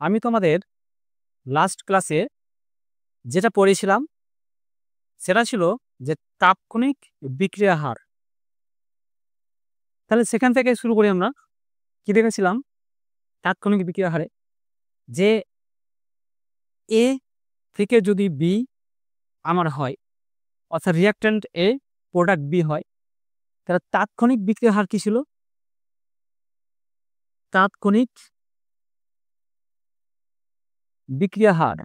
আমি তোমাদের লাস্ট ক্লাসে যেটা পড়েছিলাম সেটা ছিল যে তাৎক্ষণিক বিক্রিয়া হার। তাহলে সেখান থেকে শুরু করি। আমরা কি দেখেছিলাম তাৎক্ষণিক বিক্রিয়া হারে, যে এ থেকে যদি বি আমার হয়, অর্থাৎ রিয়াক্ট্যান্ট এ প্রোডাক্ট বি হয়, তাহলে তাৎক্ষণিক বিক্রিয়া হার কি ছিল? তাৎক্ষণিক বিক্রিয়া হার,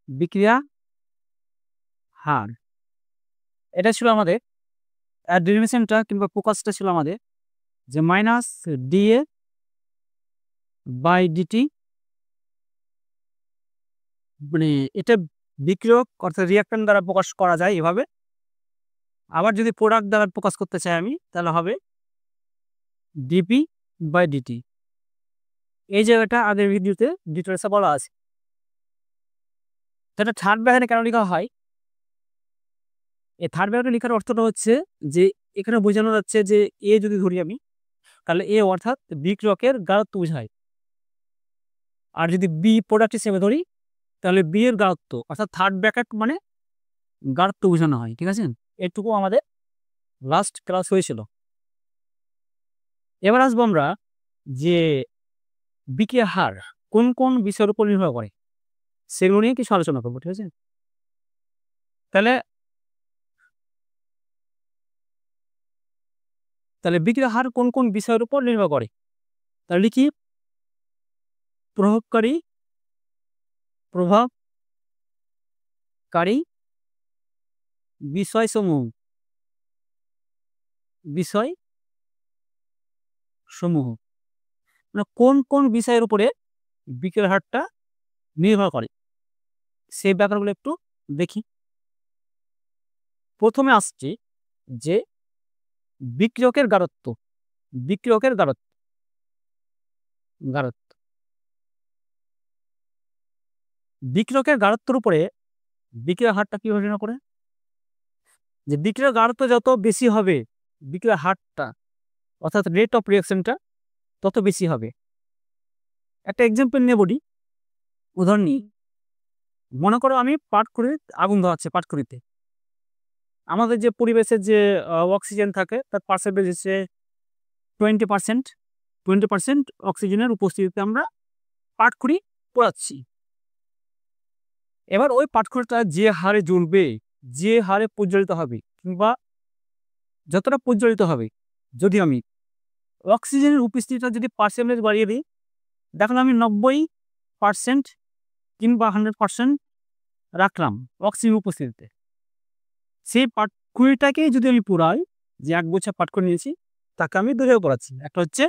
বিক্রিয়া হার এটা ছিল আমাদের ডেরিভেশনটা কিংবা ফোকাসটা ছিল আমাদের যে মাইনাস ডিএ বাই ডিটি, মানে এটা বিক্রিয়ক অর্থাৎ রিয়াক্ট্যান্ট দ্বারা প্রকাশ করা যায় এভাবে। আবার যদি প্রোডাক্ট দ্বারা প্রকাশ করতে চাই আমি, তাহলে হবে ডিপি বাই ডিটি। এই জায়গাটা আগের ভিডিওতে ডিটেলসে বলা আছে। সেটা থার্ড ব্র্যাকেটে কেন লেখা হয়? এই থার্ড ব্র্যাকেটে লেখার অর্থটা হচ্ছে যে এখানে বোঝানো যাচ্ছে যে এ যদি ধরি আমি, তাহলে এ অর্থাৎ বিক্রিয়কের গাঢ়ত্ব বোঝায়। আর যদি বি প্রোডাক্ট হিসেবে ধরি, তাহলে বি এর গাঢ়ত্ব, অর্থাৎ থার্ড ব্র্যাকেট মানে গাঢ়ত্ব বোঝানো হয়। ঠিক আছে, এটুকু আমাদের লাস্ট ক্লাস হয়েছিল। এবার আসবো আমরা যে বিক্রিয়া হার কোন কোন বিষয়ের উপর নির্ভর করে সেগুলো নিয়ে কিছু আলোচনা করবো। ঠিক আছে, তাহলে তাহলে বিক্রিয়া হার কোন কোন বিষয়ের উপর নির্ভর করে? তাহলে লিখি প্রভাবকারী বিষয়সমূহ, মানে কোন কোন বিষয়ের উপরে বিক্রিয়ার হারটা নির্ভর করে সেই ব্যাপারগুলো একটু দেখি। প্রথমে আসছে যে বিক্রিয়কের গাঢ়ত্ব। বিক্রিয়কের গাঢ়ত্ব বিক্রিয়কের গাঢ়ত্বের উপরে বিক্রিয়ার হারটা কিভাবে নির্ণয় করে? যে বিক্রিয়ার গাঢ়ত্ব যত বেশি হবে বিক্রিয়ার হারটা, অর্থাৎ রেট অফ রিয়াকশনটা তত বেশি হবে। একটা এক্সাম্পল নিয়ে বলি, উদাহরণ নিই। মনে করো আমি পাটখড়িতে আগুন ধরাচ্ছে। পাটখড়িতে আমাদের যে পরিবেশের যে অক্সিজেন থাকে তার পার্সেন্টেজ হচ্ছে 20%। 20% অক্সিজেনের উপস্থিতিতে আমরা পাটখড়ি পোড়াচ্ছি। এবার ওই পাটখড়িটা যে হারে জ্বলবে, যে হারে প্রজ্বলিত হবে, কিংবা যতটা প্রজ্বলিত হবে, যদি আমি অক্সিজেনের উপস্থিতিটা যদি পার্সেন্টেজ বাড়িয়ে দিই, দেখলাম আমি 90% কিংবা 100% রাখলাম অক্সিজেন উপস্থিতিতে, সেই পাটখড়িটাকেই যদি আমি পোড়াই, যে এক গোছা পাটখড়ি নিয়েছি তাকে আমি দুভাবে পোড়াচ্ছি। একটা হচ্ছে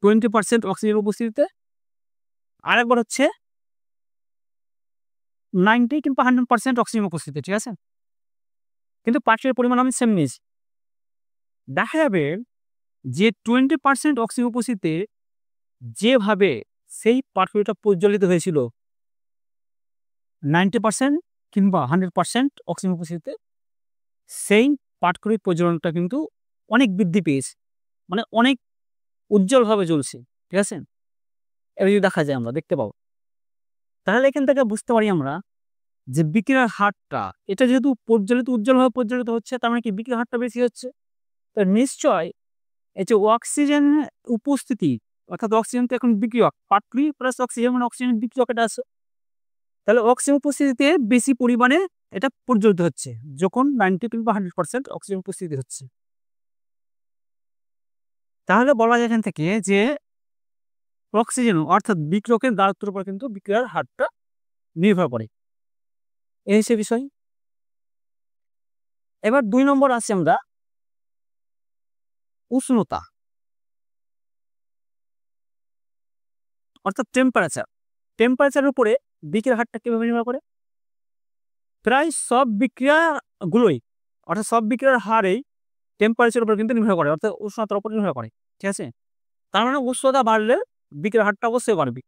20% অক্সিজেন উপস্থিতিতে, আরেকবার হচ্ছে 90 কিংবা 100% অক্সিজেন উপস্থিতিতে। ঠিক আছে, কিন্তু পাটখড়ির পরিমাণ আমি সেম নিয়েছি। দেখা যাবে যে 20% অক্সিজেন উপস্থিতিতে যেভাবে সেই পাটখড়িটা প্রজ্বলিত হয়েছিল 90% কিংবা 100% অক্সিজেন উপস্থিতিতে, সেই পাটখড়ির প্রজ্বলনটা কিন্তু অনেক বৃদ্ধি পেয়েছে, মানে অনেক উজ্জ্বলভাবে জ্বলছে। ঠিক আছে, এটা যদি দেখা যায়, আমরা দেখতে পাবো। তাহলে এখান থেকে বুঝতে পারি আমরা যে বিক্রিয়ার হারটা, এটা যেহেতু উজ্জ্বলভাবে প্রজ্বলিত হচ্ছে, তার মানে কি বিক্রিয়ার হারটা বেশি হচ্ছে। তো নিশ্চয় এই যে অক্সিজেন উপস্থিতি, অর্থাৎ অক্সিজেন তো এখন বিক্রিয়ক, পাটখড়ি প্লাস অক্সিজেন মানে অক্সিজেন বিক্রিয়ক এটা আছে। তাহলে অক্সিজেন উপস্থিতিতে বেশি পরিমাণে এটা প্রজ্বলিত হচ্ছে যখন 90 কিংবা 100% অক্সিজেন উপস্থিতি হচ্ছে। তাহলে বলা যায় এখান থেকে যে অক্সিজেন অর্থাৎ বিক্রিয়কের গাঢ়ত্বের উপর কিন্তু বিক্রিয়ার হারটা নির্ভর করে। এই সে বিষয়। এবার 2 নম্বর আছে আমরা উষ্ণতা, অর্থাৎ টেম্পারেচারের উপরে বিক্রিয়ার হারটা কিভাবে নির্ভর করে? প্রায় সব বিক্রিয়াগুলোই, অর্থাৎ সব বিক্রিয়ার হারেই টেম্পারেচারের উপর কিন্তু নির্ভর করে, অর্থাৎ উষ্ণতার উপর নির্ভর করে। ঠিক আছে, তার মানে উষ্ণতা বাড়লে বিক্রিয়ার হারটা অবশ্যই বাড়বে।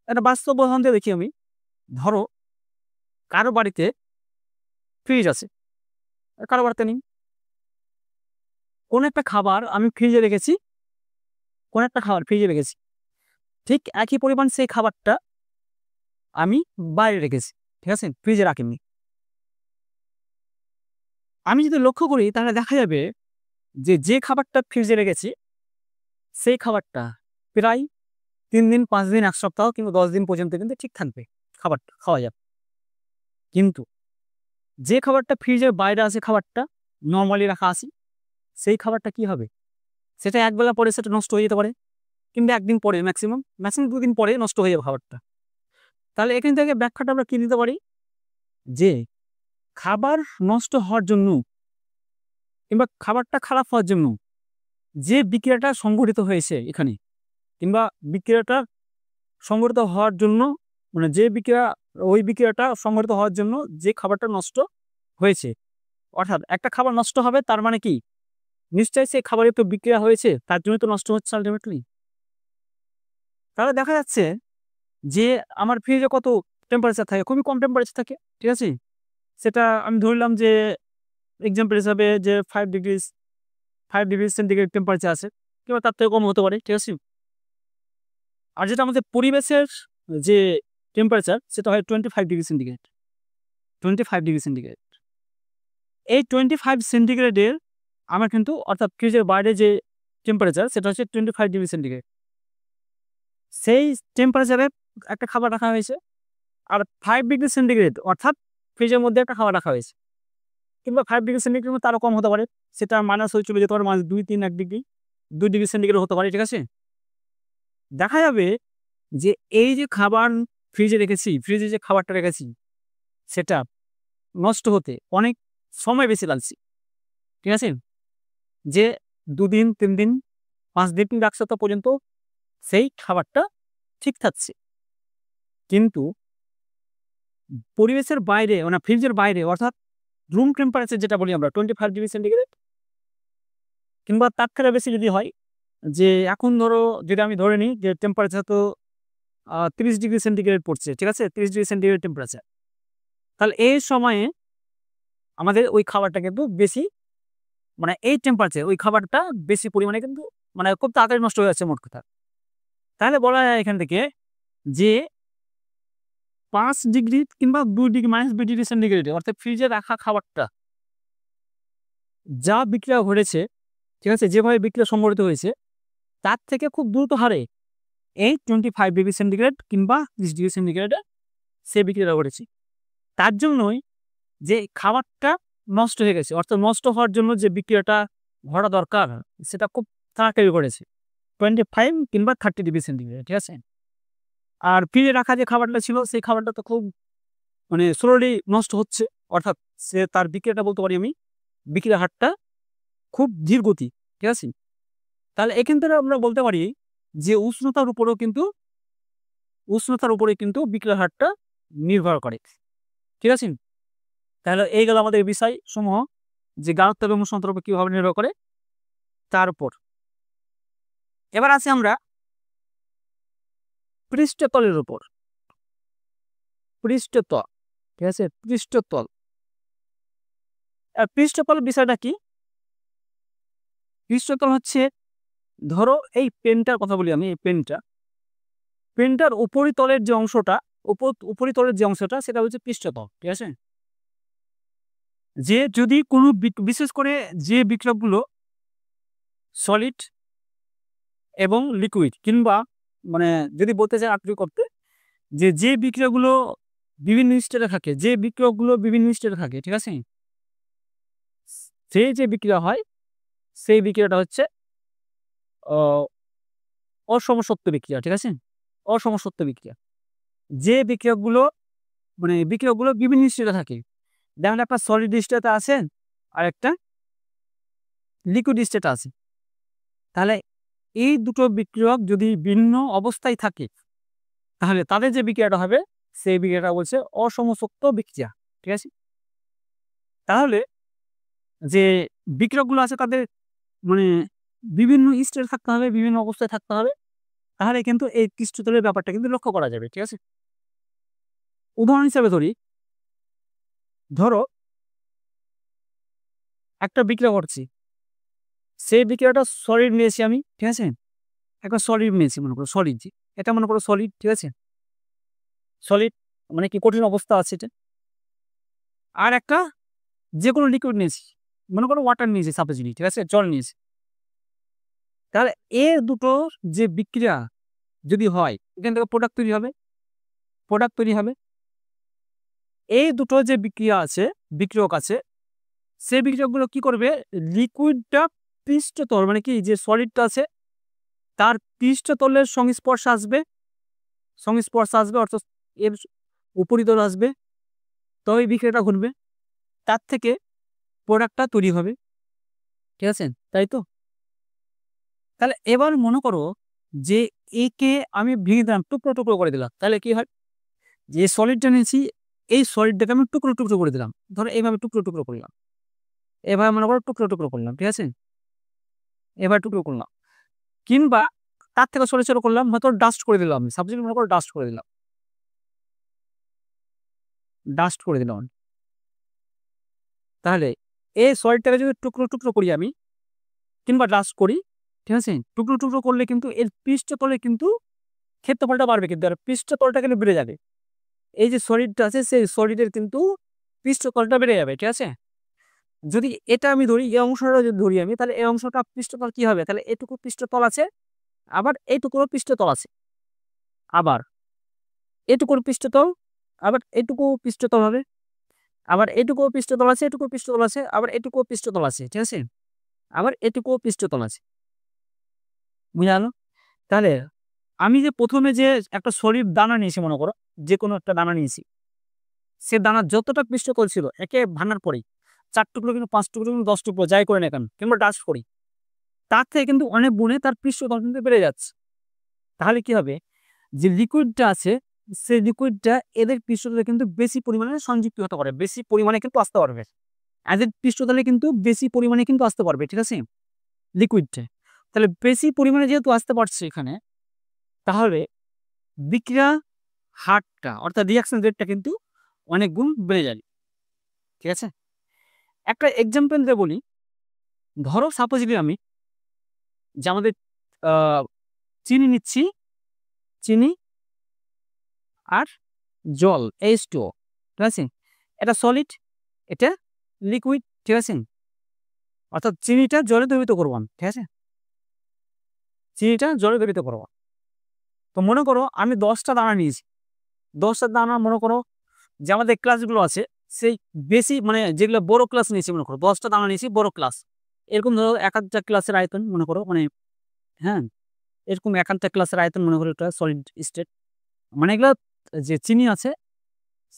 একটা বাস্তব উদাহরণ দিয়ে দেখি আমি। ধরো কারো বাড়িতে ফ্রিজ আছে, কারো বাড়িতে নেই। কোন একটা খাবার আমি ফ্রিজে রেখেছি কোন একটা খাবার ফ্রিজে রেখেছি, ঠিক একই পরিমাণ সেই খাবারটা আমি বাইরে রেখেছি, ঠিক আছে, ফ্রিজে রাখিনি। আমি যদি লক্ষ্য করি তাহলে দেখা যাবে যে খাবারটা ফ্রিজে রেখেছি সেই খাবারটা প্রায় 3 দিন, 5 দিন, 1 সপ্তাহ কিংবা 10 দিন পর্যন্ত কিন্তু ঠিক থাকবে, খাবারটা খাওয়া যাবে। কিন্তু যে খাবারটা ফ্রিজের বাইরে আছে, খাবারটা নরমালি রাখা আছে, সেই খাবারটা কি হবে? সেটা একবেলা পরে সেটা নষ্ট হয়ে যেতে পারে, কিংবা একদিন পরে, ম্যাক্সিমাম 2 দিন পরে নষ্ট হয়ে যাবে খাবারটা। তাহলে এখান থেকে ব্যাখ্যাটা আমরা কি নিতে পারি? যে খাবার নষ্ট হওয়ার জন্য কিংবা খাবারটা খারাপ হওয়ার জন্য যে বিক্রিয়াটা সংঘটিত হয়েছে এখানে, কিংবা বিক্রিয়াটা সংঘটিত হওয়ার জন্য, মানে যে বিক্রিয়া, ওই বিক্রিয়াটা সংঘটিত হওয়ার জন্য যে খাবারটা নষ্ট হয়েছে, অর্থাৎ একটা খাবার নষ্ট হবে তার মানে কি নিশ্চয়ই সেই খাবারে তো বিক্রিয়া হয়েছে, তার জন্য তো নষ্ট হচ্ছে আলটিমেটলি। তাহলে দেখা যাচ্ছে যে আমার ফ্রিজে কত টেম্পারেচার থাকে, খুবই কম টেম্পারেচার থাকে, ঠিক আছে। সেটা আমি ধরলাম যে এক্সাম্পল হিসাবে যে 5 ডিগ্রি সেন্টিগ্রেড টেম্পারেচার আছে, কিংবা তার থেকে কম হতে পারে, ঠিক আছে। আর যেটা আমাদের পরিবেশের যে টেম্পারেচার সেটা হয় 25 ডিগ্রি সেন্টিগ্রেড। 25 ডিগ্রি সেন্টিগ্রেড, এই 25 সেন্টিগ্রেডের আমার কিন্তু, অর্থাৎ ফ্রিজের বাইরে যে টেম্পারেচার সেটা হচ্ছে 25 ডিগ্রি সেন্টিগ্রেড। সেই টেম্পারেচারে একটা খাবার রাখা হয়েছে, আর 5 ডিগ্রি সেন্টিগ্রেড অর্থাৎ ফ্রিজের মধ্যে একটা খাবার রাখা হয়েছে, কিংবা 5 ডিগ্রি সেন্টিগ্রেড তারও কম হতে পারে, সেটা মাইনাস হয়ে চলে যেতে পারে, -2, 3, 1 ডিগ্রি, 2 ডিগ্রি সেন্টিগ্রেড হতে পারে, ঠিক আছে। দেখা যাবে যে এই যে খাবার ফ্রিজে রেখেছি, ফ্রিজে যে খাবারটা রেখেছি সেটা নষ্ট হতে অনেক সময় বেশি লাগছে, ঠিক আছে। যে 2 দিন, 3 দিন, 5 দিন, 1 সপ্তাহ পর্যন্ত সেই খাবারটা ঠিক থাকছে। কিন্তু পরিবেশের বাইরে, মানে ফ্রিজের বাইরে, অর্থাৎ রুম টেম্পারেচার যেটা বলি আমরা 25 ডিগ্রি সেন্টিগ্রেড কিংবা তার থেকে বেশি যদি হয়, যে এখন ধরো যদি আমি ধরে নিই যে টেম্পারেচার তো 30 ডিগ্রি সেন্টিগ্রেড পড়ছে, ঠিক আছে, 30 ডিগ্রি সেন্টিগ্রেড টেম্পারেচার, তাহলে এই সময়ে আমাদের ওই খাবারটা কিন্তু বেশি, মানে এই টেম্পারেচার ওই খাবারটা বেশি পরিমাণে কিন্তু, মানে খুব তাড়াতাড়ি নষ্ট হয়ে যাচ্ছে মোট কথা। তাহলে বলা যায় এখান থেকে যে 5 ডিগ্রি কিংবা 2 ডিগ্রি, -2 ডিগ্রি সেন্টিগ্রেডে, অর্থাৎ ফ্রিজে রাখা খাবারটা যা বিক্রিয়া ঘটেছে, ঠিক আছে, যেভাবে বিক্রিয়া সংঘটিত হয়েছে, তার থেকে খুব দ্রুত হারে এই 25 ডিগ্রি সেন্টিগ্রেড কিংবা 30 ডিগ্রি সেন্টিগ্রেডে সে বিক্রিয়া ঘটেছে। তার জন্যই যে খাবারটা নষ্ট হয়ে গেছে, অর্থাৎ নষ্ট হওয়ার জন্য যে বিক্রিয়াটা ঘটা দরকার সেটা খুব তাড়াতাড়ি ঘটেছে 25 কিংবা 30 ডিগ্রি সেন্টিগ্রেড, ঠিক আছে। আর ফ্রিজে রাখা যে খাবারটা ছিল সেই খাবারটা তো খুব, মানে স্লোলি নষ্ট হচ্ছে, অর্থাৎ সে তার বিক্রিয়াটা বলতে পারি আমি, বিক্রিয়ার হারটা খুব ধীর গতি, ঠিক আছে। তাহলে এখান থেকে আমরা বলতে পারি যে উষ্ণতার উপরে কিন্তু বিক্রিয়ার হারটা নির্ভর করে, ঠিক আছে। তাহলে এই গেল আমাদের বিষয় সমূহ, যে গাঢ়ত্ব এবং উষ্ণতার উপর কিভাবে নির্ভর করে তার উপর। এবার আসি আমরা পৃষ্ঠতলের উপর। পৃষ্ঠতল, ঠিক আছে, পৃষ্ঠতল। পৃষ্ঠতল বিষয়টা কি? পৃষ্ঠতল হচ্ছে, ধরো এই পেনটার কথা বলি আমি, এই পেনটার উপরিতলের যে অংশটা, উপরিতলের যে অংশটা সেটা হচ্ছে পৃষ্ঠতল, ঠিক আছে। যে যদি কোনো বিশেষ করে যে বিক্রিয়াগুলো সলিড এবং লিকুইড, কিংবা মানে যদি বলতে চাই আপনি করতে, যে বিক্রিয়াগুলো বিভিন্ন স্টেটে থাকে, ঠিক আছে, সেই যে বিক্রিয়া হয় সেই বিক্রিয়াটা হচ্ছে অসমসত্ব বিক্রিয়া, ঠিক আছে, অসমসত্ব বিক্রিয়া। যে বিক্রিয়াগুলো বিভিন্ন স্টেটে থাকে, যেমন একটা সলিড স্টেটে আছে আর একটা লিকুইড স্টেটে আছে, তাহলে এই দুটো বিক্রিয়ক যদি ভিন্ন অবস্থায় থাকে তাহলে তাদের যে বিক্রিয়াটা হবে সেই বিক্রিয়াটা বলছে অসমসত্ব বিক্রিয়া, ঠিক আছে। তাহলে যে বিক্রিয়কগুলো আছে তাদের মানে বিভিন্ন স্টেটে থাকতে হবে, বিভিন্ন অবস্থায় থাকতে হবে, তাহলে কিন্তু এই পৃষ্ঠতলের ব্যাপারটা কিন্তু লক্ষ্য করা যাবে, ঠিক আছে। উদাহরণ হিসেবে ধরো একটা বিক্রিয়া করছি, সেই বিক্রিয়াটা সলিড নিয়েছি আমি, ঠিক আছে, একটা সলিড নিয়েছি মনে করো, সলিড, এটা মনে করো সলিড, ঠিক আছে, সলিড মানে কি কঠিন অবস্থা আছে এটা। আর একটা যে কোনো লিকুইড নিয়েছি, মনে করো ওয়াটার নিয়েছি সাপোজলি, ঠিক আছে, জল নিয়েছি। তাহলে এর দুটোর যে বিক্রিয়া যদি হয়, এখান থেকে প্রোডাক্ট তৈরি হবে, প্রোডাক্ট তৈরি হবে। এই দুটো যে বিক্রিয়া আছে, বিক্রিয়ক আছে, সেই বিক্রিয়কগুলো কি করবে, লিকুইডটা পৃষ্ঠতল মানে কি যে সলিডটা আছে তার পৃষ্ঠতলের সংস্পর্শে আসবে, অর্থাৎ এর উপরিতল আসবে, তবে বিক্রিয়াটা ঘটবে, তার থেকে প্রোডাক্টটা তৈরি হবে, ঠিক আছে, তাই তো। তাহলে এবার মনে করো যে একে আমি ভেঙে দিলাম, টুকরো টুকরো করে দিলাম, তাহলে কি হয়, যে সলিডটা নিয়েছি এই সলিডটাকে আমি টুকরো টুকরো করে দিলাম, ধরো এইভাবে টুকরো টুকরো করলাম, এভাবে মনে করো টুকরো টুকরো করলাম, ঠিক আছে, এবার টুকরো করলাম, কিংবা তার থেকে ছোট ছোট করলাম, হয়তো ডাস্ট করে দিলাম, সাবজেক্ট মনে করো ডাস্ট করে দিলাম, ডাস্ট করে দিলাম। তাহলে এই সলিডটাকে যদি টুকরো টুকরো করি আমি, কিংবা ডাস্ট করি, ঠিক আছে, টুকরো টুকরো করলে কিন্তু এর পৃষ্ঠতলে কিন্তু ক্ষেত্রফলটা বাড়বে, কিন্তু আর পৃষ্ঠতলটা কিন্তু বেড়ে যাবে, এই যে সলিডটা আছে সেই সলিডের কিন্তু পৃষ্ঠতলটা বেড়ে যাবে, ঠিক আছে। যদি এটা আমি ধরি, এই অংশটা যদি ধরি আমি, তাহলে এই অংশটা পৃষ্ঠতল কি হবে, তাহলে এটুকু পৃষ্ঠতল আছে, আবার এইটুকুর পৃষ্ঠতল আছে, আবার এটুকুর পৃষ্ঠতল, আবার এটুকু পৃষ্ঠতল হবে, আবার এটুকু পৃষ্ঠতল আছে, এটুকু পৃষ্ঠতল আছে, আবার এটুকু পৃষ্ঠতল আছে, ঠিক আছে, আবার এটুকু পৃষ্ঠতল আছে, বুঝা গেল। তাহলে আমি যে প্রথমে যে একটা সলিড দানা নিয়েছি, মনে করো যে কোনো একটা দানা নিয়েছি, সে দানা যতটা পৃষ্ঠতল ছিল একে ভাঙার পরেই 4 টুকরো কিন্তু 5 টুকরো কিন্তু 10 টুকরো যাই করে না কেন, কিংবা ডাস্ট করি, তার থেকে কিন্তু অনেক গুণে তার পৃষ্ঠতল কিন্তু বেড়ে যাচ্ছে। তাহলে কি হবে, যে লিকুইডটা আছে সেই লিকুইডটা এদের পৃষ্ঠতলে কিন্তু বেশি পরিমাণে সংযুক্ত হতে পারে, বেশি পরিমাণে কিন্তু আসতে পারবে, এদের পৃষ্ঠতলে কিন্তু বেশি পরিমাণে কিন্তু আসতে পারবে, ঠিক আছে, লিকুইডটা। তাহলে বেশি পরিমাণে যেহেতু আসতে পারছে এখানে, তাহলে বিক্রিয়া হারটা অর্থাৎ রিয়াকশন রেটটা কিন্তু অনেক গুণ বেড়ে যাবে, ঠিক আছে। একটা এক্সাম্পল দিয়ে বলি, ধরো সাপোজলি আমি যে আমাদের চিনি নিচ্ছি, চিনি আর জল H2O, ঠিক আছে, এটা সলিড, এটা লিকুইড, ঠিক আছে, অর্থাৎ চিনিটা জলে দ্রবীভূত করব, ঠিক আছে, চিনিটা জলে দ্রবীভূত করব। তো মনে করো আমি 10টা দানা নিয়েছি, 10টা দানা মনে করো যে আমাদের ক্লাসগুলো আছে সেই বেশি মানে যেগুলো বড় ক্লাস নিয়েছি, মনে করো 10টা দানা নিয়েছি বড় ক্লাস, এরকম ধরো এক একটা ক্লাসের আয়তন মনে করো, মানে হ্যাঁ এরকম এক একটা ক্লাসের আয়তন মনে করো এটা সলিড স্টেট, মানে এগুলো যে চিনি আছে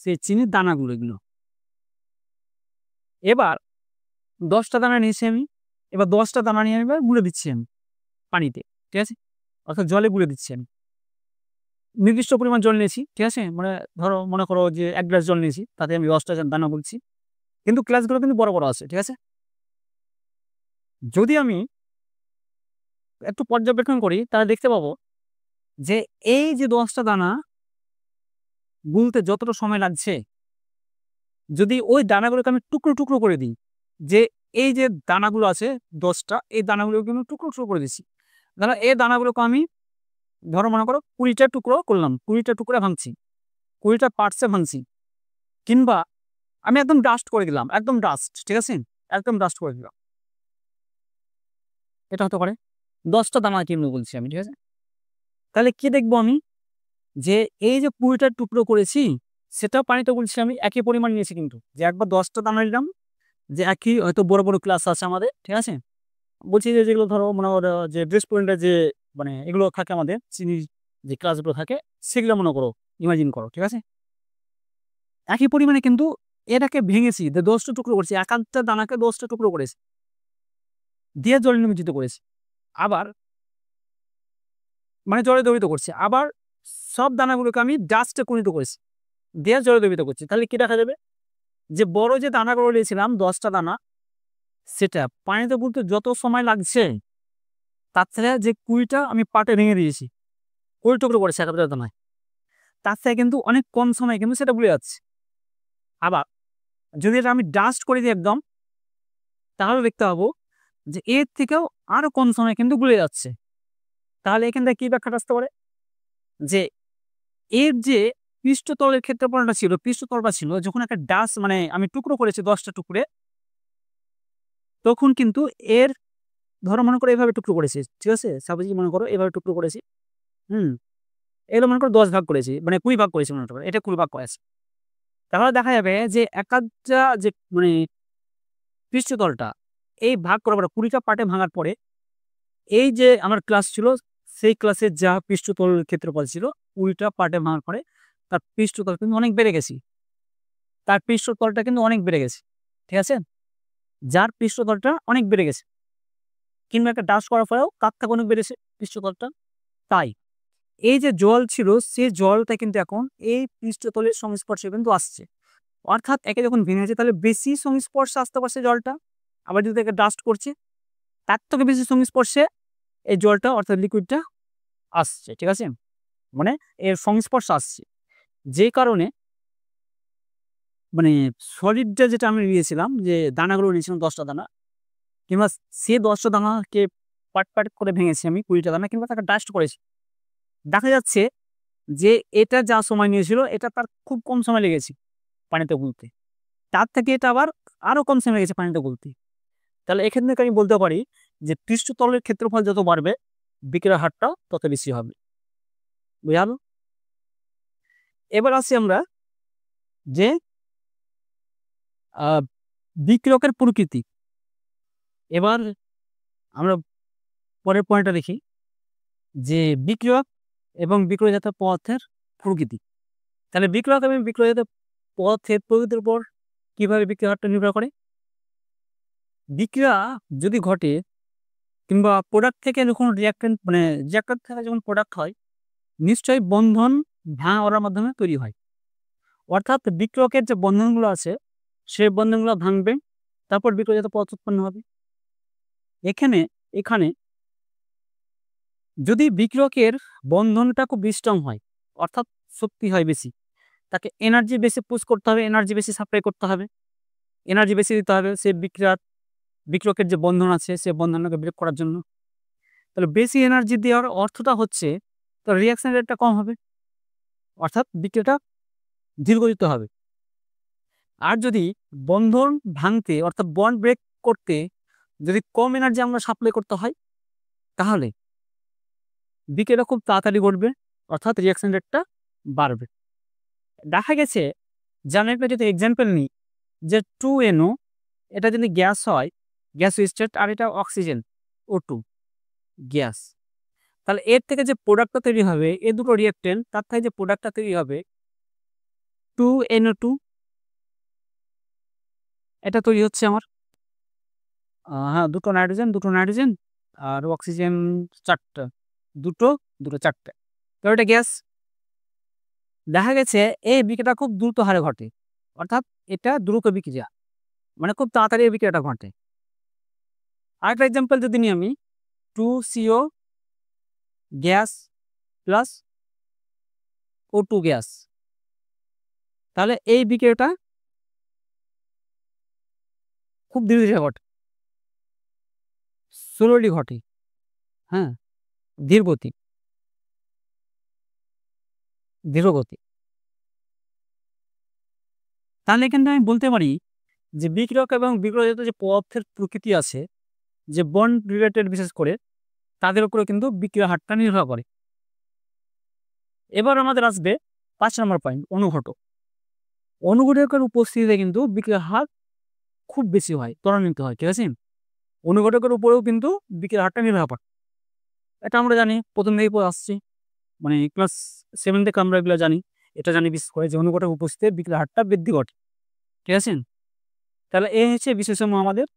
সেই চিনির দানাগুলো এগুলো। এবার 10টা দানা নিয়েছি আমি, এবার 10টা দানা নিয়ে আমি এবার গুলে দিচ্ছি আমি পানিতে, ঠিক আছে, অর্থাৎ জলে গুলে দিচ্ছি আমি, নির্দিষ্ট পরিমাণ জল নিয়েছি, ঠিক আছে, মানে ধরো মনে করো যে 1 গ্লাস জল নিয়েছি, তাতে আমি 10টা দানা বলছি, কিন্তু ক্লাসগুলো কিন্তু বড় বড় আছে, ঠিক আছে। যদি আমি একটু পর্যবেক্ষণ করি তাহলে দেখতে পাবো যে এই যে 10টা দানা গুলতে যতটা সময় লাগছে, যদি ওই দানাগুলোকে আমি টুকরো টুকরো করে দিই, যে এই যে দানাগুলো আছে 10টা, এই দানাগুলোকে আমি টুকরো টুকরো করে দিচ্ছি, ধরো এই দানাগুলোকে আমি ধরো মনে করো 20টা টুকরো করলাম, 20টা টুকরো ভাঙছি, 20টা পার্টসে ভাঙছি, কিংবা আমি একদম ডাস্ট করে দিলাম, একদম ডাস্ট, ঠিক আছে, একদম ডাস্ট করে দিলাম, এটা হতে পারে 10টা দানা কিনবো বলছি আমি, ঠিক আছে। তাহলে কি দেখবো আমি, যে এই যে 20টা টুকরো করেছি সেটাও পানিতে বলছি আমি একই পরিমাণ নিয়েছি, কিন্তু যে একবার 10টা দানা নিলাম, যে একই হয়তো বড় বড় ক্লাস আছে আমাদের, ঠিক আছে, বলছি যে যেগুলো ধরো মনে করো যে রেস্টুরেন্টে যে মানে এগুলো থাকে আমাদের চিনির যে ক্লাসগুলো থাকে সেগুলো মনে করো, ইমাজিন করো, ঠিক আছে, একই পরিমাণে কিন্তু এটাকে ভেঙেছি, 10টা টুকরো করেছি, এক একটা দানাকে 10টা টুকরো করেছি, দিয়ে জলে নিমজ্জিত করেছি, আবার মানে জলে দ্রবীভূত করছি, আবার সব দানাগুলোকে আমি ডাস্টে পরিণত করেছি, দিয়ে জলে দ্রবীভূত করছি। তাহলে কি দেখা যাবে, যে বড় যে দানাগুলো নিয়েছিলাম 10টা দানা, সেটা পানিতে বলতে যত সময় লাগছে তার থেকে যে 20টা আমি পাটে ভেঙে দিয়েছি, 20 টুকরো করেছি একটা দানায়, তার থেকে কিন্তু অনেক কম সময় কিন্তু সেটা ভুলে যাচ্ছে। আবার যদি এটা আমি ডাস্ট করে দিই একদম, তাহলে দেখতে পাবো যে এর থেকেও আরো কম সময় কিন্তু গুলে যাচ্ছে। তাহলে এখান থেকে কি ব্যাখ্যাটা আসতে পারে যে এর যে পৃষ্ঠতলের ক্ষেত্রফলটা ছিল, পৃষ্ঠতলটা ছিল যখন একটা ডাস মানে আমি টুকরো করেছি 10টা টুকরে, তখন কিন্তু এর ধরো মনে করো এভাবে টুকরো করেছি, ঠিক আছে? সাপোজ মনে করো এভাবে টুকরো করেছি, হুম? এগুলো মনে করো 10 ভাগ করেছি, মানে 20 ভাগ করেছি মনে করো, এটা 20 ভাগ করেছি। তাহলে দেখা যাবে যে একাধটা যে মানে পৃষ্ঠতলটা এই ভাগ করার পরে 20টা পার্টে ভাঙার পরে এই যে আমার ক্লাস ছিল সেই ক্লাসের যা পৃষ্ঠতল ক্ষেত্রফল ছিল 20টা পার্টে ভাঙার পরে তার পৃষ্ঠতল কিন্তু অনেক বেড়ে গেছে, তার পৃষ্ঠতলটা কিন্তু অনেক বেড়ে গেছে, ঠিক আছে? যার পৃষ্ঠতলটা অনেক বেড়ে গেছে কিংবা একটা ডাস করার পরেও তার থেকে অনেক বেড়েছে পৃষ্ঠতলটা। তাই এই যে জল ছিল সেই জলটা কিন্তু এখন এই পৃষ্ঠতলের সংস্পর্শে কিন্তু আসছে, অর্থাৎ একে যখন ভেঙে আছে তাহলে বেশি সংস্পর্শে আসতে পারছে জলটা। আবার যদি একে ডাস্ট করছে তার থেকে বেশি সংস্পর্শে এই জলটা অর্থাৎ লিকুইডটা আসছে, ঠিক আছে? মানে এর সংস্পর্শ আসছে, যে কারণে মানে সলিডটা যেটা আমি নিয়েছিলাম যে দানাগুলো নিয়েছিলাম 10টা দানা, কিংবা সে 10টা দানাকে পার্ট পার্ট করে ভেঙেছি আমি 20টা দানা, কিংবা তাকে ডাস্ট করেছি, দেখা যাচ্ছে যে এটা যা সময় নিয়েছিল এটা তার খুব কম সময় লেগেছে পানিতে গুলতে, তার থেকে এটা আবার আরো কম সময় লেগেছে পানিতে গুলতে। তাহলে এখান থেকে আমি বলতে পারি যে পৃষ্ঠতলের ক্ষেত্রফল যত বাড়বে বিক্রিয়ার হারটা তত বেশি হবে, বুঝালো? এবার আসি আমরা যে বিক্রিয়কের প্রকৃতি। এবার আমরা পরের পয়েন্টটা দেখি যে বিক্রিয়ক এবং বিক্রিয়জাত পদার্থের প্রকৃতি। তাহলে বিক্রিয়ক এবং বিক্রিয়জাত পদার্থের প্রকৃতির উপর কিভাবে বিক্রিয়ার হারটা নির্ভর করে? বিক্রিয়া যদি ঘটে কিংবা প্রোডাক্ট থেকে যখন রিয়াক্টেন্ট মানে রিয়াক্টর থেকে যখন প্রোডাক্ট হয় নিশ্চয়ই বন্ধন ভাঙা করার মাধ্যমে তৈরি হয়, অর্থাৎ বিক্রিয়কের যে বন্ধনগুলো আছে সেই বন্ধনগুলো ভাঙবে, তারপর বিক্রিয়জাত পদার্থ উৎপন্ন হবে। এখানে এখানে যদি বিক্রিয়কের বন্ধনটা খুব স্ট্রং হয়, অর্থাৎ শক্তি হয় বেশি, তাকে এনার্জি বেশি পুশ করতে হবে, এনার্জি বেশি সাপ্লাই করতে হবে, এনার্জি বেশি দিতে হবে সে বিক্রিয়কের যে বন্ধন আছে সে বন্ধনটাকে ব্রেক করার জন্য। তাহলে বেশি এনার্জি দেওয়ার অর্থটা হচ্ছে তো রিয়াকশন রেটটা কম হবে, অর্থাৎ বিক্রিয়াটা ধীরগতিতে হবে। আর যদি বন্ধন ভাঙতে অর্থাৎ বন্ড ব্রেক করতে যদি কম এনার্জি আমরা সাপ্লাই করতে হয় তাহলে বিক্রিয়াটা খুব তাড়াতাড়ি ঘটবে, অর্থাৎ রিয়াকশন রেটটা বাড়বে। দেখা গেছে যেমন একটা যদি এক্সাম্পল নিই যে 2NO এটা যদি গ্যাস হয়, গ্যাস স্টেট, আর এটা অক্সিজেন O2 গ্যাস, তাহলে এর থেকে যে প্রোডাক্টটা তৈরি হবে এই দুটো রিঅ্যাকটেন্ট তার থেকে যে প্রোডাক্টটা তৈরি হবে 2NO2, এটা তৈরি হচ্ছে আমার হ্যাঁ দুটো নাইট্রোজেন আর অক্সিজেন 4টা, দুটো দুটো 4টা, তো এটা গ্যাস। দেখা গেছে এই বিক্রিয়াটা খুব দ্রুত হারে ঘটে, অর্থাৎ এটা দ্রুত বিক্রিয়া, মানে খুব তাড়াতাড়ি এই বিক্রিয়াটা ঘটে। আরেকটা এক্সাম্পল যদি নিই আমি 2CO gas plus O2 gas, তাহলে এই বিক্রিয়াটা খুব ধীরে ধীরে ঘটে, স্লোলি ঘটে, হ্যাঁ ধীরগতি। তাহলে এখানে আমি বলতে পারি যে বিক্রিয়ক এবং বিক্রিয়জাত যে পদার্থের প্রকৃতি আছে যে বন্ড রিলেটেড বিশেষ করে তাদের উপরে কিন্তু বিক্রিয়ার হারটা নির্ভর করে। এবার আমাদের আসবে 5 নম্বর পয়েন্ট, অনুঘটক। অনুঘটকের উপস্থিতিতে কিন্তু বিক্রিয়ার হার খুব বেশি হয়, ত্বরান্বিত হয়, ঠিক আছে? অনুঘটকের উপরেও কিন্তু বিক্রিয়ার হারটা নির্ভর করে, এটা আমরা জানি প্রথম থেকেই পড়ে আসছি, মানে ক্লাস 7 থেকে আমরা এগুলো জানি, এটা জানি বিশেষ করে যে অনুঘটক উপস্থিতিতে বিক্রিয়ার হারটা বৃদ্ধি ঘটে, ঠিক আছে? তাহলে এই হচ্ছে বিশেষণ আমাদের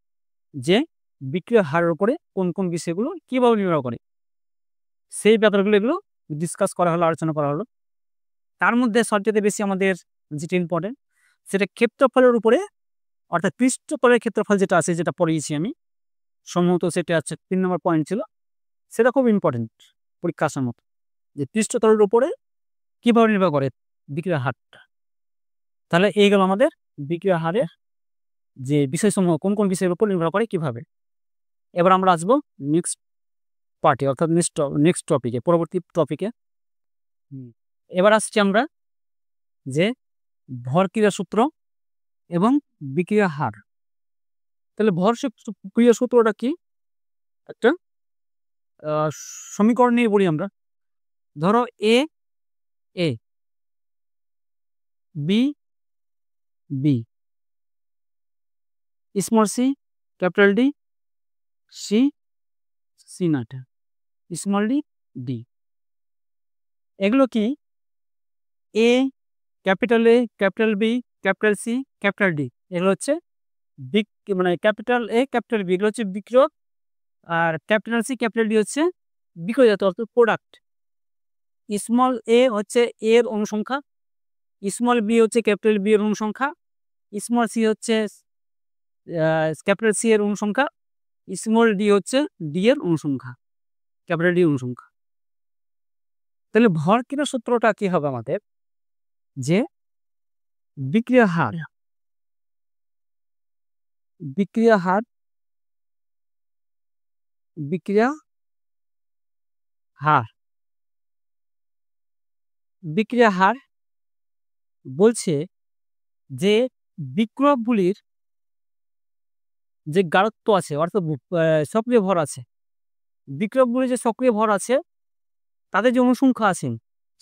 যে বিক্রিয়ার হারের উপরে কোন কোন বিষয়গুলো কিভাবে নির্ভর করে সেই ব্যাপারগুলো এগুলো ডিসকাস করা হলো, আলোচনা করা হলো। তার মধ্যে সবচেয়ে বেশি আমাদের যেটা ইম্পর্টেন্ট সেটা ক্ষেত্রফলের উপরে, অর্থাৎ পৃষ্ঠতলের ক্ষেত্রফল যেটা আছে যেটা পড়িয়েছি আমি সম্ভবত সেটা হচ্ছে 3 নম্বর পয়েন্ট ছিল, সেটা খুব ইম্পর্টেন্ট পরীক্ষার সম্মত যে পৃষ্ঠতলের উপরে কিভাবে নির্ভর করে বিক্রিয়ার হারটা। তাহলে এই গেল আমাদের বিক্রিয়ার হারের যে বিষয়সমূহ কোন কোন বিষয়ের উপর নির্ভর করে কিভাবে। এবার আমরা আসবো নেক্সট পার্টে অর্থাৎ নেক্সট টপিকে, পরবর্তী টপিকে। এবার আসছি আমরা যে ভর ক্রিয়া সূত্র এবং বিক্রিয়া হার। তাহলে ভর ক্রিয়া সূত্রটা কি? একটা সমীকরণ নিয়ে বলি আমরা। ধরো A A, B B, small C capital D, C C not, small D D. এগুলো কি? A capital A, capital B, capital C, capital D, এগুলো হচ্ছে মানে ক্যাপিটাল এ ক্যাপিটাল বি এগুলো হচ্ছে বিক্রিয়ক, আর ক্যাপিটাল সি ক্যাপিটাল ডি হচ্ছে বিক্রয়জাত অর্থাৎ প্রোডাক্ট। স্মল এ হচ্ছে এর অনুসংখ্যা, স্মল বি হচ্ছে ক্যাপিটাল বি এর অনুসংখ্যা, স্মল সি হচ্ছে ক্যাপিটাল সি এর অনুসংখ্যা, স্মল ডি হচ্ছে ডি এর অনুসংখ্যা, ক্যাপিটাল ডি অনুসংখ্যা। তাহলে ভর ক্রিয়া সূত্রটা কি হবে আমাদের? যে বিক্রিয়া হার, বিক্রিয়া হার, বিক্রিয়া হার, বিক্রিয়া হার বলছে যে বিক্রিয়কগুলির যে গাঢ়ত্ব আছে অর্থাৎ সক্রিয় ভর আছে, বিক্রিয়কগুলির যে সক্রিয় ভর আছে তাদের যে অনুসংখ্যা আছে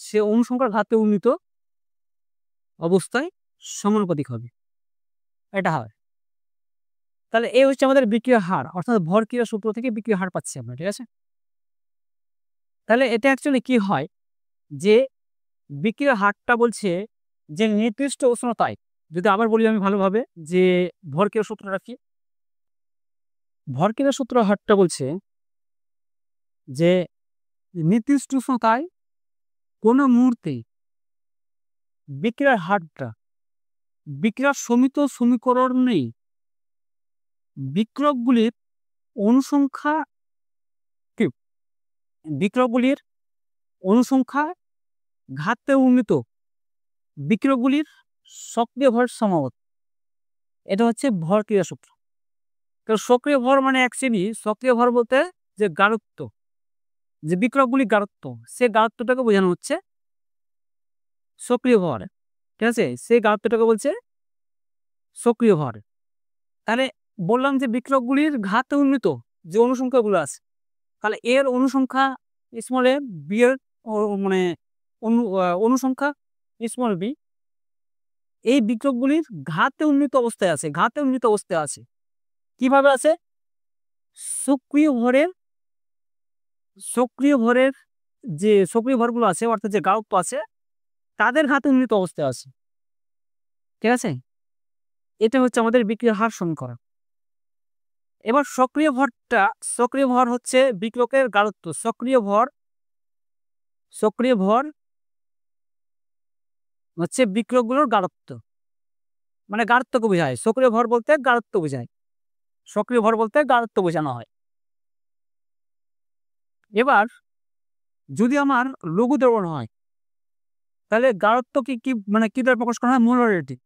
সে অনুসংখ্যার ঘাতে উন্নীত অবস্থায় সমানুপাতিক হবে, এটা হয়। তাহলে এই হচ্ছে আমাদের বিক্রিয়া হার, অর্থাৎ ভর ক্রিয়া সূত্র থেকে বিক্রিয়া হার পাচ্ছি আমরা, ঠিক আছে? তাহলে এটা অ্যাকচুয়ালি কি হয় যে বিক্রিয়া হারটা বলছে যে নির্দিষ্ট উষ্ণতায়, যদি আবার বলি আমি ভালোভাবে যে ভর ক্রিয়া সূত্রটা কি, ভর ক্রিয়া সূত্র হারটা বলছে যে নির্দিষ্ট উষ্ণতায় কোনো মুহূর্তে বিক্রিয়ার হারটা, বিক্রিয়ার সমিত সমীকরণ নেই বিক্রিয়কগুলির অনুসংখ্যা, কি বিক্রিয়কগুলির অনুসংখ্যা ঘাতে উন্নীত বিক্রিয়কগুলির সক্রিয় ভর সমাবত, এটা হচ্ছে ভর ক্রিয়া সূত্র। কারণ সক্রিয় ভর মানে অ্যাকচুয়ালি সক্রিয় ভর বলতে যে গাঢ়ত্ব, যে বিক্রিয়কগুলির গাঢ়ত্ব, সে গাঢ়ত্বটাকে বোঝানো হচ্ছে সক্রিয় ভর, ঠিক আছে? সেই গাঢ়ত্বটাকে বলছে সক্রিয় ভর। তাহলে বললাম যে বিক্রিয়কগুলির ঘাতে উন্নীত যে অনুসংখ্যাগুলো আছে, তাহলে এর অনুসংখ্যা স্মল এ, বি এর মানে অনুসংখ্যা স্মল বি, এই বিক্রিয়কগুলির ঘাতে উন্নীত অবস্থায় আছে, ঘাতে উন্নীত অবস্থায় আছে। কিভাবে আছে? সক্রিয় ভরের যে সক্রিয় ভরগুলো আছে অর্থাৎ যে গাঢ়ত্ব আছে তাদের ঘাতে উন্নীত অবস্থায় আছে, ঠিক আছে? এটা হচ্ছে আমাদের বিক্রিয়া হার সমীকরণ। এবার সক্রিয় ভরটা, সক্রিয় ভর হচ্ছে বিক্রিয়কের গাঢ়ত্ব, সক্রিয় ভর হচ্ছে বিক্রিয়কগুলোর গাঢ়ত্ব, মানে গাঢ়ত্বকে বোঝায়। সক্রিয় ভর বলতে গাঢ়ত্ব বোঝায়, সক্রিয় ভর বলতে গাঢ়ত্ব বোঝানো হয়। এবার যদি আমার লঘু দ্রবণ হয় তাহলে গাঢ়ত্ব কি মানে কি দ্বারা প্রকাশ করা হয়? মোলারিটি,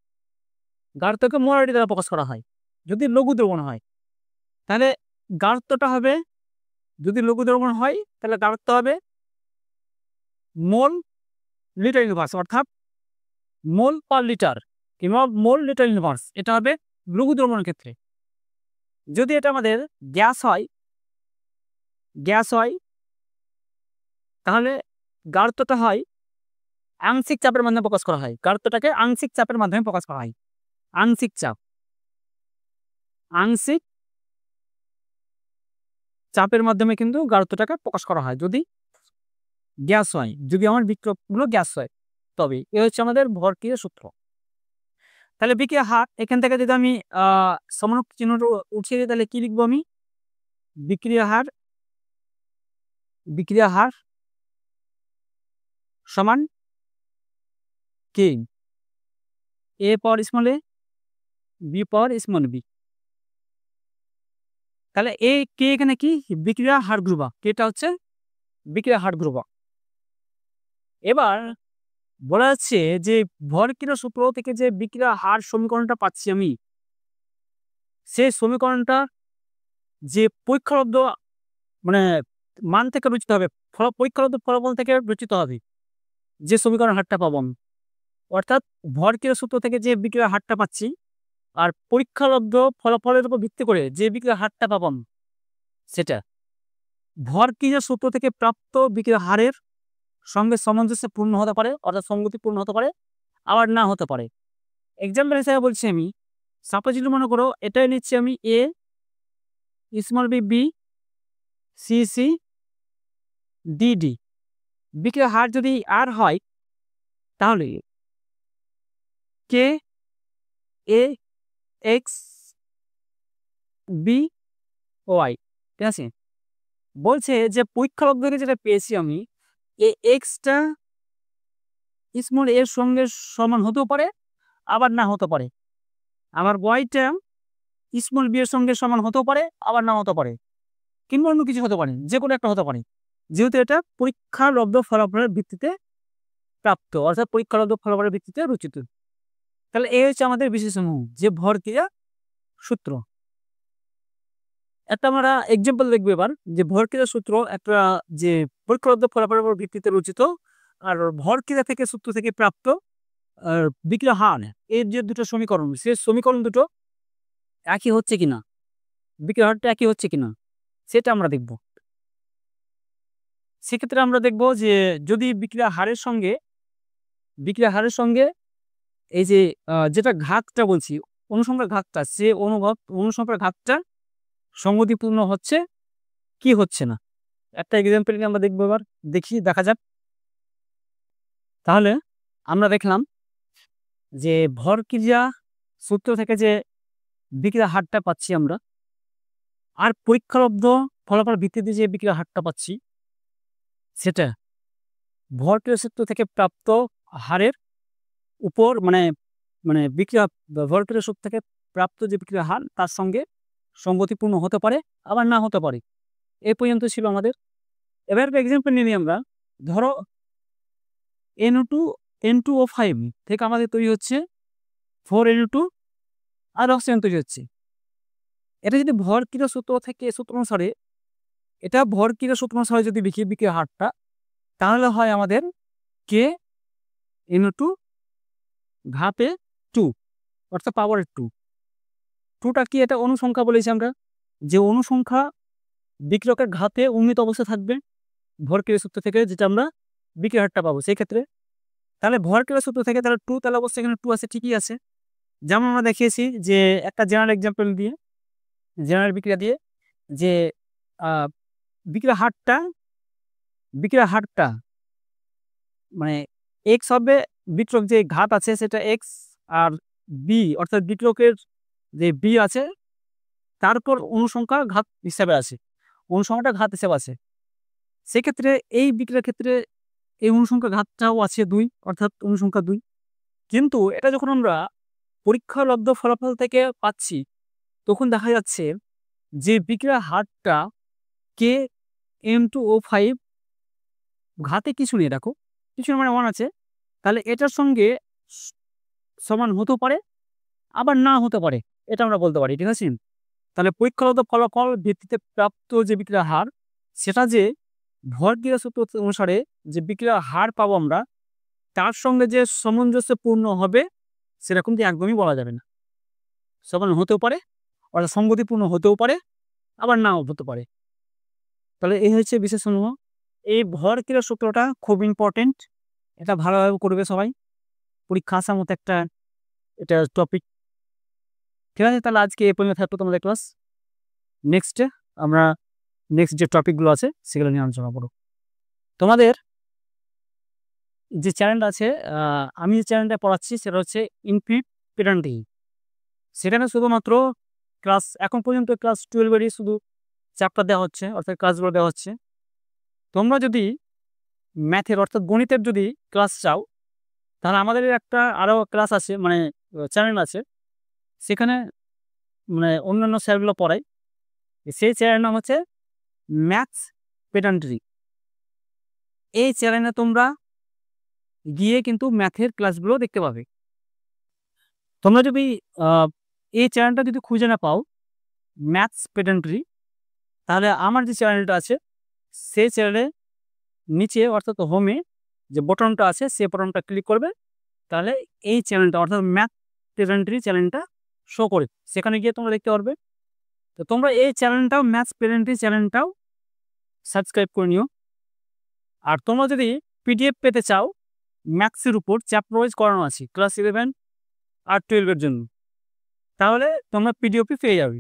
গাঢ়ত্বকে মোলারিটি দ্বারা প্রকাশ করা হয় যদি লঘু দ্রবণ হয়। তাহলে গাঢ়ত্বটা হবে, যদি লঘু দ্রবণ হয় তাহলে গাঢ়ত্ব হবে মোল লিটার ইনভার্স, অর্থাৎ মোল পার লিটার কিংবা মোল লিটার ইনভার্স, এটা হবে লঘু দ্রবণের ক্ষেত্রে। যদি এটা আমাদের গ্যাস হয় তাহলে গাঢ়ত্বটা হয় আংশিক চাপের মাধ্যমে প্রকাশ করা হয়, গাঢ়ত্বটাকে আংশিক চাপের মাধ্যমে প্রকাশ করা হয়। আংশিক চাপের মাধ্যমে কিন্তু গাঢ়ত্বটাকে প্রকাশ করা হয় যদি গ্যাস হয়, যদি আমার বিক্রিয়কগুলো গ্যাস হয় তবে। এ হচ্ছে আমাদের ভর ক্রিয়া সূত্র। তাহলে বিক্রিয়া হার, এখান থেকে যদি আমি সমানুপাতিক চিহ্নটা উঠিয়ে দিই তাহলে কি লিখবো আমি? বিক্রিয়া হার সমান কে, এ পাওয়ার স্মল এ, বি পাওয়ার স্মল বি। তাহলে এ কে এখানে কি? বিক্রিয়া হার ধ্রুবক, কেটা হচ্ছে বিক্রিয়া হার ধ্রুবক। এবার বলা যাচ্ছে যে ভর ক্রিয়া সূত্র থেকে যে বিক্রিয়া হার সমীকরণটা পাচ্ছি আমি, সেই সমীকরণটা যে পরীক্ষালব্ধ মানে মান থেকে রচিত হবে, পরীক্ষালব্ধ ফলাফল থেকে রচিত হবে যে সমীকরণ হারটা পাবো আমি। অর্থাৎ ভরক্রিয়া সূত্র থেকে যে বিক্রিয়ার হারটা পাচ্ছি আর পরীক্ষালব্ধ ফলাফলের উপর ভিত্তি করে যে বিক্রিয়ার হারটা পাবো আমি, সেটা ভরক্রিয়া সূত্র থেকে প্রাপ্ত বিক্রিয়ার হারের সঙ্গে সামঞ্জস্যপূর্ণ হতে পারে, অর্থাৎ সঙ্গতিপূর্ণ হতে পারে, আবার না হতে পারে। এক্সাম্পল হিসেবে বলছি আমি, সাপোজ যদি মনে করো এটাই নিচ্ছি আমি A small B B C C D D, বিক্রিয়ার হার যদি আর হয় তাহলে K A X B Y, ঠিক আছে। বলছে যে পরীক্ষালব্ধ থেকে যেটা পেয়েছি আমি, এ এক্সটা স্মল এর সঙ্গে সমান হতেও পারে, আবার না হতে পারে। আবার ওয়াইটা স্মল বি এর সঙ্গে সমান হতেও পারে, আবার না হতে পারে, কিংবা অন্য কিছু হতে পারে, যে কোনো একটা হতে পারে, যেহেতু এটা পরীক্ষালব্ধ ফলাফলের ভিত্তিতে প্রাপ্ত, অর্থাৎ পরীক্ষালব্ধ ফলাফলের ভিত্তিতে রচিত। তাহলে এই হচ্ছে আমাদের বিশেষসমূহ, যে ভরক্রিয়া সূত্র। একটা আমরা এক্সাম্পল দেখবো এবার, যে ভরক্রিয়া সূত্র একটা যে পরীক্ষালব্ধ ফলাফলের উপর ভিত্তিতে রচিত আর ভরক্রিয়া থেকে সূত্র থেকে প্রাপ্ত বিক্রিয়া হার, এর যে দুটো সমীকরণ, সে সমীকরণ দুটো একই হচ্ছে কিনা, বিক্রিয়া হারটা একই হচ্ছে কিনা, সেটা আমরা দেখব। সেক্ষেত্রে আমরা দেখব যে যদি বিক্রিয়া হারের সঙ্গে এই যে যেটা ঘাতটা বলছি, অনুসংখ্যার ঘাতটা, সে অনুসংখ্যার ঘাতটা সঙ্গতিপূর্ণ হচ্ছে কি হচ্ছে না। একটা এক্সাম্পল নিয়ে আমরা দেখবো এবার, দেখা যাক। তাহলে আমরা দেখলাম যে ভরক্রিয়া সূত্র থেকে যে বিক্রিয়া হারটা পাচ্ছি আমরা, আর পরীক্ষালব্ধ ফলাফল ভিত্তিতে যে বিক্রিয়া হারটা পাচ্ছি, সেটা ভরক্রিয়া সূত্র থেকে প্রাপ্ত হারের উপর মানে বিক্রিয়া ভরক্রিয়া সূত্র থেকে প্রাপ্ত যে বিক্রিয়া হার তার সঙ্গে সঙ্গতিপূর্ণ হতে পারে, আবার না হতে পারে। এই পর্যন্ত ছিল আমাদের। এবার এক্সাম্পল নিয়ে আমরা, ধরো N2O5 থেকে আমাদের তৈরি হচ্ছে 4NO2 আর অক্সিজেন তৈরি হচ্ছে। এটা যদি ভরক্রিয়া সূত্র থেকে সূত্র অনুসারে, এটা ভরক্রিয়া সূত্র অনুসারে যদি বিক্রিয়া হারটা, তাহলে হয় আমাদের KNO2 ঘাতে 2, অর্থাৎ পাওয়ারের 2। 2টা কি, এটা অনুসংখ্যা বলেছি আমরা, যে অনুসংখ্যা বিক্রিয়কের ঘাতে উন্নীত অবস্থা থাকবে ভরক্রিয়া সূত্র থেকে, যেটা আমরা বিক্রিয়া হারটা পাবো। সেই ক্ষেত্রে তাহলে ভরক্রিয়া সূত্র থেকে তাহলে 2, তাহলে অবশ্যই এখানে 2 আছে, ঠিকই আছে। যেমন আমরা দেখিয়েছি যে একটা জেনারেল এক্সাম্পল দিয়ে, জেনারেল বিক্রিয়া দিয়ে, যে বিক্রিয়া হারটা মানে এক্স হবে, বিক্রিয়ক যে ঘাত আছে সেটা এক্স, আর বি অর্থাৎ বিক্রিয়কের যে বি আছে তার উপর অনুসংখ্যা ঘাত হিসাবে আছে, অনুসংখ্যাটা ঘাত হিসাবে আছে। সেক্ষেত্রে এই বিক্রিয়ার ক্ষেত্রে এই অনুসংখ্যা ঘাতটাও আছে 2, অর্থাৎ অনুসংখ্যা 2। কিন্তু এটা যখন আমরা পরীক্ষালব্ধ ফলাফল থেকে পাচ্ছি, তখন দেখা যাচ্ছে যে বিক্রিয়ার হারটা KN2O5 ঘাতে কিছু নেই, দেখো কিছু মানে 1 আছে, তাহলে এটার সঙ্গে সমান হতেও পারে, আবার না হতে পারে, এটা আমরা বলতে পারি, ঠিক আছে। তাহলে পরীক্ষালব্ধ ফলাফল ভিত্তিতে প্রাপ্ত যে বিক্রিয়ার হার, সেটা যে ভরক্রিয়া সূত্র অনুসারে যে বিক্রিয়ার হার পাবো আমরা, তার সঙ্গে যে সামঞ্জস্যপূর্ণ হবে সেরকম যে একদমই বলা যাবে না। সমান হতেও পারে, অর্থাৎ সঙ্গতিপূর্ণ হতেও পারে, আবার নাও হতে পারে। তাহলে এই হচ্ছে বিশেষসমূহ। এই ভরক্রিয়া সূত্রটা খুব ইম্পর্টেন্ট, এটা ভালোভাবে করবে সবাই, পরীক্ষা আসার মতো একটা এটা টপিক, ঠিক আছে। তাহলে আজকে এই পর্যন্ত থাকতো তোমাদের ক্লাস। নেক্সটে আমরা নেক্সট যে টপিকগুলো আছে সেগুলো নিয়ে আলোচনা করব। তোমাদের যে চ্যানেলটা আছে, আমি যে চ্যানেলটা পড়াচ্ছি সেটা হচ্ছে ইনফিনিট পেডান্টিক। সেখানে শুধুমাত্র ক্লাস এখন পর্যন্ত ক্লাস 12-এরই শুধু চ্যাপ্টার দেওয়া হচ্ছে, অর্থাৎ ক্লাসগুলো দেওয়া হচ্ছে। তোমরা যদি ম্যাথের অর্থাৎ গণিতের যদি ক্লাস চাও, তাহলে আমাদের একটা আরও ক্লাস আছে, মানে চ্যানেল আছে, সেখানে অন্যান্য স্যারগুলো পড়ায়। সেই চ্যানেলের নাম হচ্ছে ম্যাথস পেডান্ট্রি। এই চ্যানেলে তোমরা গিয়ে কিন্তু ম্যাথের ক্লাসগুলো দেখতে পাবে। তোমরা যদি এই চ্যানেলটা যদি খুঁজে না পাও ম্যাথস পেডান্ট্রি, তাহলে আমার যে চ্যানেলটা আছে সেই চ্যানেলে নিচে অর্থাৎ হোমে যে বটনটা আছে সেই বটনটা ক্লিক করবে, তাহলে এই চ্যানেলটা অর্থাৎ ম্যাথ প্লেনেটারি চ্যানেলটা শো করে, সেখানে গিয়ে তোমরা দেখতে পারবে। তো তোমরা এই চ্যানেলটাও ম্যাথ প্লেনেটারি চ্যানেলটাও সাবস্ক্রাইব করে নিও। আর তোমরা যদি পিডিএফ পেতে চাও, ম্যাথসের উপর চ্যাপ্টার ওয়াইজ করানো আছে ক্লাস 11 আর 12-এর জন্য, তাহলে তোমরা পিডিএফই পেয়ে যাবে।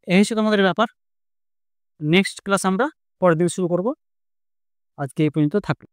এই হচ্ছে তোমাদের ব্যাপার। নেক্সট ক্লাস আমরা পরের দিন শুরু করব। আজকে এই পর্যন্ত থাকলো।